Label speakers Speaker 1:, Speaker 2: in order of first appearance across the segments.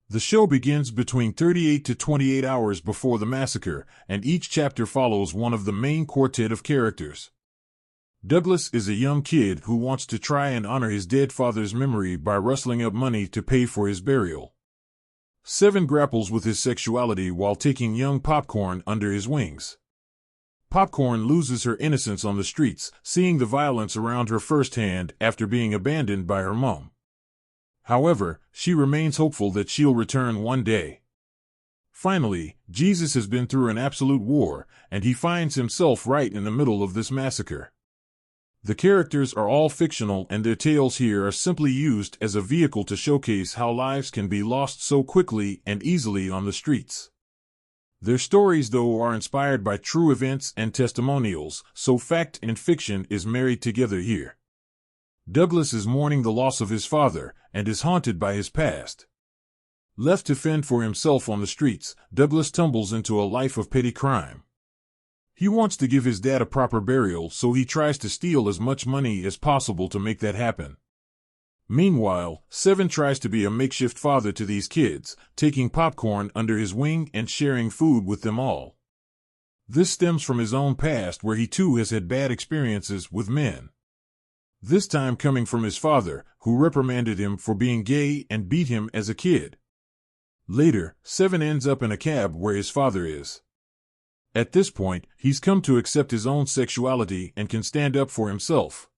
Speaker 1: The show begins between 38 to 28 hours before the massacre, and each chapter follows one of the main quartet of characters. Douglas is a young kid who wants to try and honor his dead father's memory by rustling up money to pay for his burial. Seven grapples with his sexuality while taking young Popcorn under his wings. Popcorn loses her innocence on the streets, seeing the violence around her firsthand after being abandoned by her mom. However, she remains hopeful that she'll return one day. Finally, Jesus has been through an absolute war, and he finds himself right in the middle of this massacre. The characters are all fictional, and their tales here are simply used as a vehicle to showcase how lives can be lost so quickly and easily on the streets. Their stories, though, are inspired by true events and testimonials, so fact and fiction is married together here. Douglas is mourning the loss of his father, and is haunted by his past. Left to fend for himself on the streets, Douglas tumbles into a life of petty crime. He wants to give his dad a proper burial, so he tries to steal as much money as possible to make that happen. Meanwhile, Seven tries to be a makeshift father to these kids, taking Popcorn under his wing and sharing food with them all. This stems from his own past, where he too has had bad experiences with men. This time coming from his father, who reprimanded him for being gay and beat him as a kid. Later, Seven ends up in a cab where his father is. At this point, he's come to accept his own sexuality and can stand up for himself.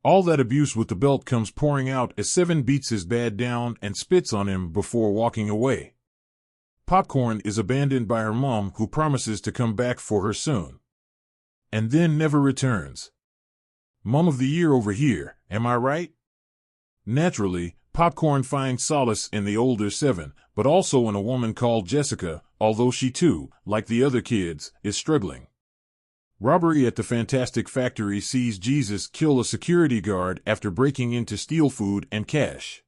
Speaker 1: All that abuse with the belt comes pouring out as Seven beats his dad down and spits on him before walking away. Popcorn is abandoned by her mom, who promises to come back for her soon. And then never returns. Mom of the year over here, am I right? Naturally, Popcorn finds solace in the older Seven, but also in a woman called Jessica, although she too, like the other kids, is struggling. Robbery at the Fantastic Factory sees Jesus kill a security guard after breaking in to steal food and cash.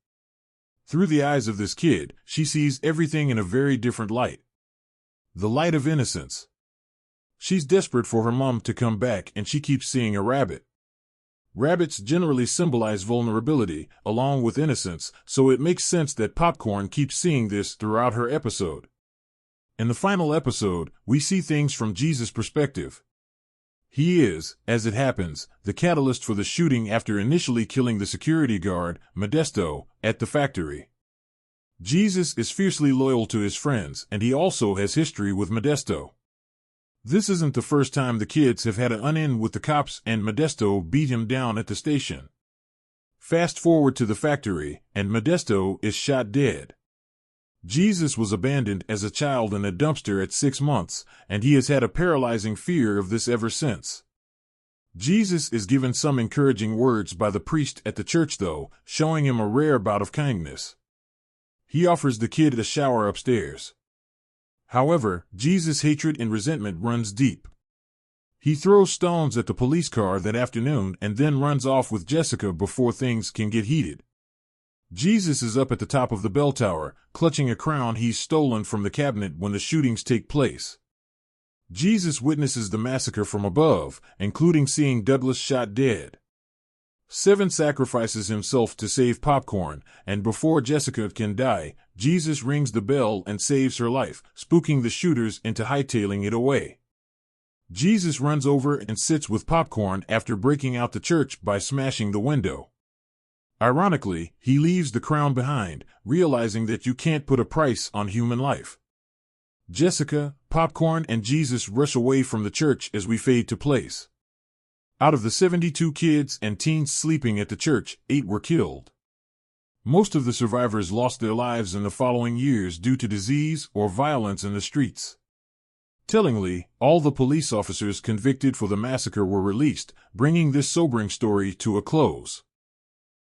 Speaker 1: Through the eyes of this kid, she sees everything in a very different light. The light of innocence. She's desperate for her mom to come back, and she keeps seeing a rabbit. Rabbits generally symbolize vulnerability, along with innocence, so it makes sense that Popcorn keeps seeing this throughout her episode. In the final episode, we see things from Jesus' perspective. He is, as it happens, the catalyst for the shooting after initially killing the security guard, Modesto, at the factory. Jesus is fiercely loyal to his friends, and he also has history with Modesto. This isn't the first time the kids have had an run-in with the cops, and Modesto beat him down at the station. Fast forward to the factory, and Modesto is shot dead. Jesus was abandoned as a child in a dumpster at 6 months, and he has had a paralyzing fear of this ever since. Jesus is given some encouraging words by the priest at the church, though, showing him a rare bout of kindness. He offers the kid a shower upstairs. However, Jesus' hatred and resentment runs deep. He throws stones at the police car that afternoon and then runs off with Jessica before things can get heated. Jesus is up at the top of the bell tower, clutching a crown he's stolen from the cabinet when the shootings take place. Jesus witnesses the massacre from above, including seeing Douglas shot dead. Seven sacrifices himself to save Popcorn, and before Jessica can die, Jesus rings the bell and saves her life, spooking the shooters into hightailing it away. Jesus runs over and sits with Popcorn after breaking out the church by smashing the window. Ironically, he leaves the crown behind, realizing that you can't put a price on human life. Jessica, Popcorn, and Jesus rush away from the church as we fade to place. Out of the 72 kids and teens sleeping at the church, 8 were killed. Most of the survivors lost their lives in the following years due to disease or violence in the streets. Tellingly, all the police officers convicted for the massacre were released, bringing this sobering story to a close.